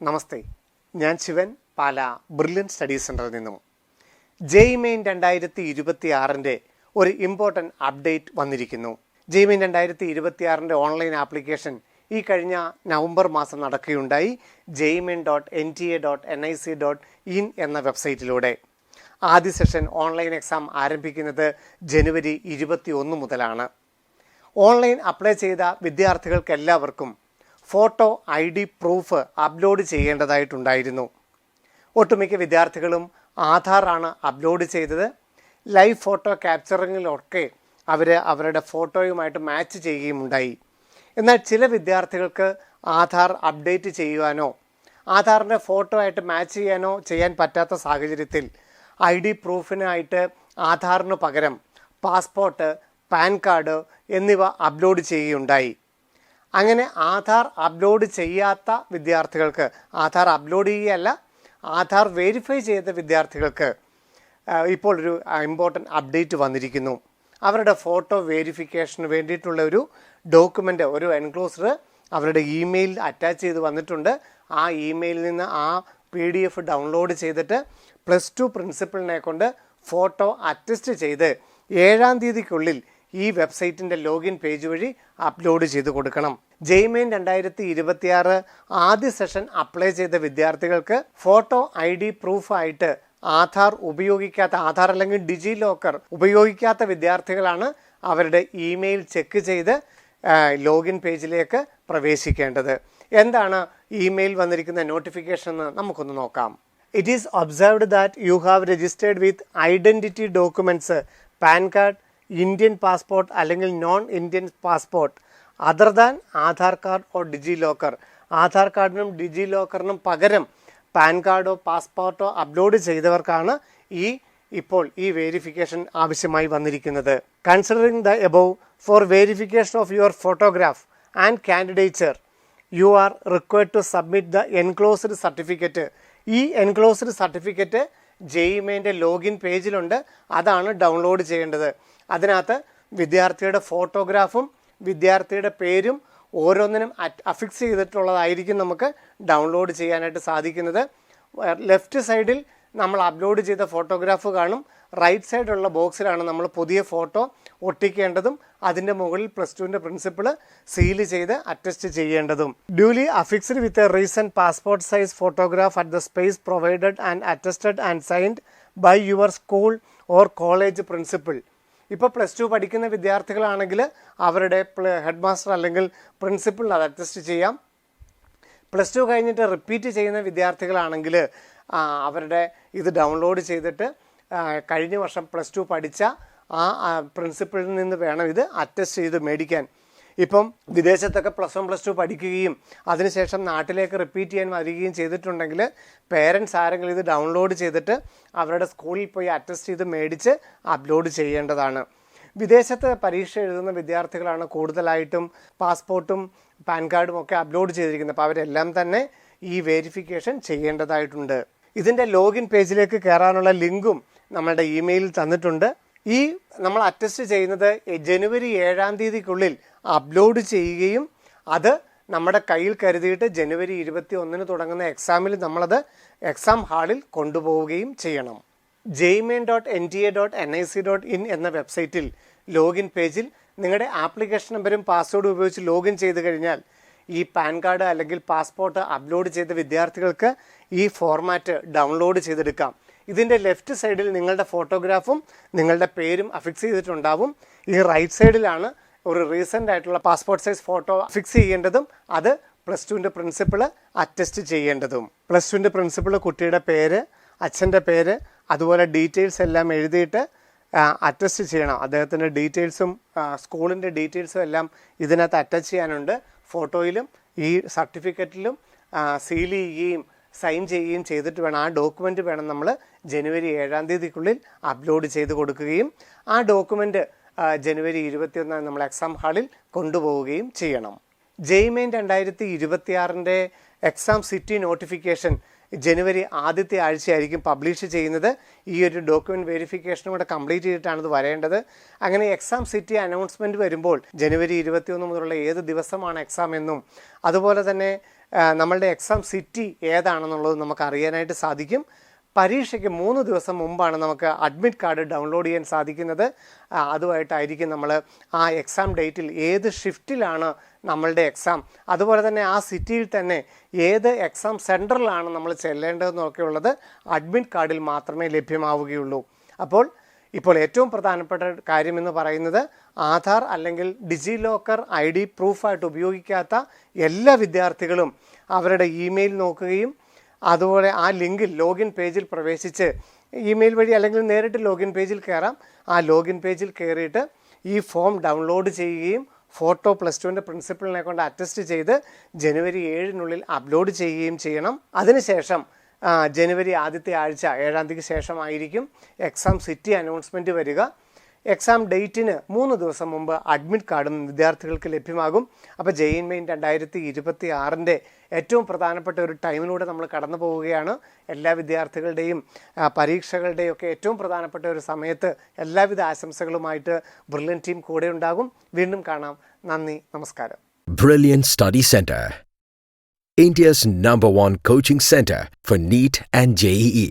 നമസ്തേ, ഞാൻ ശിവൻ, പാല brilliant study സെൻറ്ററിൽ നിന്നും. ജെഇമെയിൻ 2026 ഒരു ഇമ്പോർട്ടൻ്റ് അപ്ഡേറ്റ് വന്നിരിക്കുന്നു. ജെഇമെയിൻ 2026 ഓൺലൈൻ ആപ്ലിക്കേഷൻ ഈ കഴിഞ്ഞ നവംബർ മാസം നടക്കുകയുണ്ടായി. jeimein.nta.nic.in എന്ന വെബ്സൈറ്റിലൂടെ. ആദ്യ സെഷൻ ഓൺലൈൻ എക്സാം ആരംഭിക്കുന്നത് ജനുവരി 21 മുതലാണ്. ഓൺലൈൻ അപ്ലൈ ചെയ്ത വിദ്യാർത്ഥികൾക്കെല്ലാവർക്കും ഫോട്ടോ ID പ്രൂഫ് അപ്ലോഡ് ചെയ്യേണ്ടതായിട്ടുണ്ടായിരുന്നു. ഒട്ടുമിക്ക വിദ്യാർത്ഥികളും ആധാറാണ് അപ്ലോഡ് ചെയ്തത്. ലൈവ് ഫോട്ടോ ക്യാപ്ചറിങ്ങിലൊക്കെ അവരുടെ ഫോട്ടോയുമായിട്ട് മാച്ച് ചെയ്യുകയുമുണ്ടായി. എന്നാൽ ചില വിദ്യാർത്ഥികൾക്ക് ആധാർ അപ്ഡേറ്റ് ചെയ്യുവാനോ ആധാറിൻ്റെ ഫോട്ടോ ആയിട്ട് മാച്ച് ചെയ്യാൻ പറ്റാത്ത സാഹചര്യത്തിൽ ID പ്രൂഫിനായിട്ട് ആധാറിന് പകരം പാസ്പോർട്ട്, പാൻ കാർഡ് എന്നിവ അപ്ലോഡ് ചെയ്യുകയുണ്ടായി. അങ്ങനെ ആധാർ അപ്ലോഡ് ചെയ്യാത്ത വിദ്യാർത്ഥികൾക്ക്, ആധാർ അപ്ലോഡ് ചെയ്യുകയല്ല, ആധാർ വെരിഫൈ ചെയ്ത വിദ്യാർത്ഥികൾക്ക് ഇപ്പോൾ ഒരു ഇമ്പോർട്ടൻ്റ് അപ്ഡേറ്റ് വന്നിരിക്കുന്നു. അവരുടെ ഫോട്ടോ വെരിഫിക്കേഷന് വേണ്ടിയിട്ടുള്ള ഒരു ഡോക്യുമെൻ്റ്, ഒരു എൻക്ലോസർ അവരുടെ ഇമെയിൽ അറ്റാച്ച് ചെയ്ത് വന്നിട്ടുണ്ട്. ആ ഇമെയിലിൽ നിന്ന് ആ PDF ഡൗൺലോഡ് ചെയ്തിട്ട് +2 പ്രിൻസിപ്പളിനെ കൊണ്ട് ഫോട്ടോ അറ്റസ്റ്റ് ചെയ്ത് 7-ാം തീയതിക്കുള്ളിൽ ഈ വെബ്സൈറ്റിൻ്റെ ലോഗിൻ പേജ് വഴി അപ്ലോഡ് ചെയ്ത് കൊടുക്കണം. ജെഇമെയിൻ 2026 ആദ്യ സെഷൻ അപ്ലൈ ചെയ്ത വിദ്യാർത്ഥികൾക്ക് ഫോട്ടോ ID പ്രൂഫായിട്ട് ആധാർ അല്ലെങ്കിൽ ഡിജി ലോക്കർ ഉപയോഗിക്കാത്ത വിദ്യാർത്ഥികളാണ് അവരുടെ ഇമെയിൽ ചെക്ക് ചെയ്ത് ലോഗിൻ പേജിലേക്ക് പ്രവേശിക്കേണ്ടത്. എന്താണ് ഇമെയിൽ വന്നിരിക്കുന്ന നോട്ടിഫിക്കേഷൻ എന്ന് നമുക്കൊന്ന് നോക്കാം. It is observed that you have registered with identity documents, PAN card, Indian passport അല്ലെങ്കിൽ non Indian passport other than Aadhaar card or DigiLocker. Aadhaar കാർഡിനും ഡിജി ലോക്കറിനും പകരം പാൻ കാർഡോ പാസ്പോർട്ടോ അപ്ലോഡ് ചെയ്തവർക്കാണ് ഇപ്പോൾ ഈ വെരിഫിക്കേഷൻ ആവശ്യമായി വന്നിരിക്കുന്നത്. Considering the above, for verification of your photograph and candidature you are required to submit the enclosed certificate. ഈ എൻക്ലോസ്ഡ് സർട്ടിഫിക്കറ്റ് ജെഇമെയിൻ്റെ ലോഗിൻ പേജിലുണ്ട്. അതാണ് ഡൗൺലോഡ് ചെയ്യേണ്ടത്. അതിനകത്ത് വിദ്യാർത്ഥിയുടെ ഫോട്ടോഗ്രാഫും വിദ്യാർത്ഥിയുടെ പേരും ഓരോന്നിനും അഫിക്സ് ചെയ്തിട്ടുള്ളതായിരിക്കും നമുക്ക് ഡൗൺലോഡ് ചെയ്യാനായിട്ട് സാധിക്കുന്നത്. ലെഫ്റ്റ് സൈഡിൽ നമ്മൾ അപ്ലോഡ് ചെയ്ത ഫോട്ടോഗ്രാഫ് കാണും. റൈറ്റ് സൈഡിലുള്ള ബോക്സിലാണ് നമ്മൾ പുതിയ ഫോട്ടോ ഒട്ടിക്കേണ്ടതും അതിൻ്റെ മുകളിൽ +2ൻ്റെ പ്രിൻസിപ്പിൾ സീല് ചെയ്ത് അറ്റസ്റ്റ് ചെയ്യേണ്ടതും. Duly affixed with a recent passport size photograph at the space provided and attested and signed by your school or college principal. ഇപ്പോൾ +2 പഠിക്കുന്ന വിദ്യാർത്ഥികളാണെങ്കിൽ അവരുടെ ഹെഡ് മാസ്റ്റർ അല്ലെങ്കിൽ പ്രിൻസിപ്പൽ അത് അറ്റസ്റ്റ് ചെയ്യാം. +2 കഴിഞ്ഞിട്ട് റിപ്പീറ്റ് ചെയ്യുന്ന വിദ്യാർത്ഥികളാണെങ്കിൽ അവരുടെ ഇത് ഡൗൺലോഡ് ചെയ്തിട്ട് കഴിഞ്ഞ വർഷം +2 പഠിച്ച ആ പ്രിൻസിപ്പളിൽ നിന്ന് വേണം ഇത് അറ്റസ്റ്റ് ചെയ്ത് മേടിക്കാൻ. ഇപ്പം വിദേശത്തൊക്കെ +1 +2 പഠിക്കുകയും അതിനുശേഷം നാട്ടിലേക്ക് റിപ്പീറ്റ് ചെയ്യാൻ വരികയും ചെയ്തിട്ടുണ്ടെങ്കിൽ പേരൻസ് ആരെങ്കിലും ഇത് ഡൗൺലോഡ് ചെയ്തിട്ട് അവരുടെ സ്കൂളിൽ പോയി അറ്റസ്റ്റ് ചെയ്ത് മേടിച്ച് അപ്ലോഡ് ചെയ്യേണ്ടതാണ്. വിദേശത്ത് പരീക്ഷ എഴുതുന്ന വിദ്യാർത്ഥികളാണ് കൂടുതലായിട്ടും പാസ്പോർട്ടും പാൻ കാർഡും ഒക്കെ അപ്ലോഡ് ചെയ്തിരിക്കുന്നത്. അപ്പോൾ അവരെല്ലാം തന്നെ ഈ വെരിഫിക്കേഷൻ ചെയ്യേണ്ടതായിട്ടുണ്ട്. ഇതിൻ്റെ ലോഗിൻ പേജിലേക്ക് കയറാനുള്ള ലിങ്കും നമ്മളുടെ ഇമെയിലിൽ തന്നിട്ടുണ്ട്. നമ്മൾ അറ്റസ്റ്റ് ചെയ്യുന്നത് ജനുവരി 7-ാം തീയതിക്കുള്ളിൽ അപ്ലോഡ് ചെയ്യുകയും അത് നമ്മുടെ കയ്യിൽ കരുതിയിട്ട് ജനുവരി 21 തുടങ്ങുന്ന എക്സാമിൽ നമ്മളത് എക്സാം ഹാളിൽ കൊണ്ടുപോവുകയും ചെയ്യണം. jeimein.nta.nic.in എന്ന വെബ്സൈറ്റിൽ ലോഗിൻ പേജിൽ നിങ്ങളുടെ ആപ്ലിക്കേഷൻ നമ്പറും പാസ്വേഡും ഉപയോഗിച്ച് ലോഗിൻ ചെയ്ത് കഴിഞ്ഞാൽ ഈ പാൻ കാർഡ് അല്ലെങ്കിൽ പാസ്പോർട്ട് അപ്ലോഡ് ചെയ്ത വിദ്യാർത്ഥികൾക്ക് ഈ ഫോർമാറ്റ് ഡൗൺലോഡ് ചെയ്തെടുക്കാം. ഇതിൻ്റെ ലെഫ്റ്റ് സൈഡിൽ നിങ്ങളുടെ ഫോട്ടോഗ്രാഫും നിങ്ങളുടെ പേരും അഫിക്സ് ചെയ്തിട്ടുണ്ടാവും. ഈ റൈറ്റ് സൈഡിലാണ് ഒരു റീസെൻ്റ് ആയിട്ടുള്ള പാസ്പോർട്ട് സൈസ് ഫോട്ടോ ഫിക്സ് ചെയ്യേണ്ടതും അത് +2ൻ്റെ പ്രിൻസിപ്പിൾ അറ്റസ്റ്റ് ചെയ്യേണ്ടതും. +2ൻ്റെ പ്രിൻസിപ്പിൾ കുട്ടിയുടെ പേര്, അച്ഛൻ്റെ പേര്, അതുപോലെ ഡീറ്റെയിൽസ് എല്ലാം എഴുതിയിട്ട് അറ്റസ്റ്റ് ചെയ്യണം. അദ്ദേഹത്തിൻ്റെ ഡീറ്റെയിൽസും സ്കൂളിൻ്റെ ഡീറ്റെയിൽസും എല്ലാം ഇതിനകത്ത് അറ്റാച്ച് ചെയ്യാനുണ്ട്. ഫോട്ടോയിലും ഈ സർട്ടിഫിക്കറ്റിലും സീൽ ചെയ്യുകയും സൈൻ ചെയ്യുകയും ചെയ്തിട്ട് വേണം, ആ ഡോക്യുമെൻ്റ് വേണം നമ്മൾ ജനുവരി 7-ാം തീയതിക്കുള്ളിൽ അപ്ലോഡ് ചെയ്ത് കൊടുക്കുകയും ആ ഡോക്യുമെൻ്റ് ജനുവരി 21 നമ്മൾ എക്സാം ഹാളിൽ കൊണ്ടുപോവുകയും ചെയ്യണം. ജെഇമെയിൻ 2026 എക്സാം സിറ്റി നോട്ടിഫിക്കേഷൻ ജനുവരി ആദ്യത്തെ ആഴ്ചയായിരിക്കും പബ്ലിഷ് ചെയ്യുന്നത്. ഈ ഒരു ഡോക്യുമെൻറ്റ് വെരിഫിക്കേഷനും കൂടെ കംപ്ലീറ്റ് ചെയ്തിട്ടാണ് ഇത് വരേണ്ടത്. അങ്ങനെ എക്സാം സിറ്റി അനൗൺസ്മെൻറ്റ് വരുമ്പോൾ ജനുവരി 21 മുതലുള്ള ഏത് ദിവസമാണ് എക്സാം എന്നും അതുപോലെ തന്നെ നമ്മളുടെ എക്സാം സിറ്റി ഏതാണെന്നുള്ളത് നമുക്ക് അറിയാനായിട്ട് സാധിക്കും. പരീക്ഷയ്ക്ക് 3 ദിവസം മുമ്പാണ് നമുക്ക് അഡ്മിറ്റ് കാർഡ് ഡൗൺലോഡ് ചെയ്യാൻ സാധിക്കുന്നത്. അതുമായിട്ടായിരിക്കും നമ്മൾ ആ എക്സാം ഡേറ്റിൽ ഏത് ഷിഫ്റ്റിലാണ് നമ്മളുടെ എക്സാം, അതുപോലെ തന്നെ ആ സിറ്റിയിൽ തന്നെ ഏത് എക്സാം സെൻറ്ററിലാണ് നമ്മൾ ചെല്ലേണ്ടതെന്നൊക്കെ ഉള്ളത് അഡ്മിറ്റ് കാർഡിൽ മാത്രമേ ലഭ്യമാവുകയുള്ളൂ. ഇപ്പോൾ ഏറ്റവും പ്രധാനപ്പെട്ട കാര്യമെന്ന് പറയുന്നത് ആധാർ അല്ലെങ്കിൽ ഡിജി ലോക്കർ ID പ്രൂഫായിട്ട് ഉപയോഗിക്കാത്ത എല്ലാ വിദ്യാർത്ഥികളും അവരുടെ ഇമെയിൽ നോക്കുകയും അതുപോലെ ആ ലിങ്കിൽ ലോഗിൻ പേജിൽ പ്രവേശിച്ച് ഇമെയിൽ വഴി അല്ലെങ്കിൽ നേരിട്ട് ലോഗിൻ പേജിൽ കയറാം. ആ ലോഗിൻ പേജിൽ കയറിയിട്ട് ഈ ഫോം ഡൗൺലോഡ് ചെയ്യുകയും ഫോട്ടോ +2ൻ്റെ പ്രിൻസിപ്പളിനെ കൊണ്ട് അറ്റസ്റ്റ് ചെയ്ത് ജനുവരി 7-നുള്ളിൽ അപ്ലോഡ് ചെയ്യുകയും ചെയ്യണം. അതിനുശേഷം ജനുവരി ആദ്യത്തെ ആഴ്ച 7-ാം തീയതിക്ക് ശേഷമായിരിക്കും എക്സാം സിറ്റി അനൗൺസ്മെൻറ്റ് വരിക. എക്സാം ഡേറ്റിന് 3 ദിവസം മുമ്പ് അഡ്മിറ്റ് കാർഡും വിദ്യാർത്ഥികൾക്ക് ലഭ്യമാകും. അപ്പോൾ JEE Main 2026ൻ്റെ ഏറ്റവും പ്രധാനപ്പെട്ട ഒരു ടൈമിലൂടെ നമ്മൾ കടന്നു പോവുകയാണ്. എല്ലാ വിദ്യാർത്ഥികളുടെയും പരീക്ഷകളുടെയും ഒക്കെ ഏറ്റവും പ്രധാനപ്പെട്ട ഒരു സമയത്ത് എല്ലാവിധ ആശംസകളുമായിട്ട് ബ്രില്യൻ ടീം കൂടെ ഉണ്ടാകും. വീണ്ടും കാണാം. നന്ദി, നമസ്കാരം. Brilliant Study Center, India's #1 coaching center for NEET and JEE.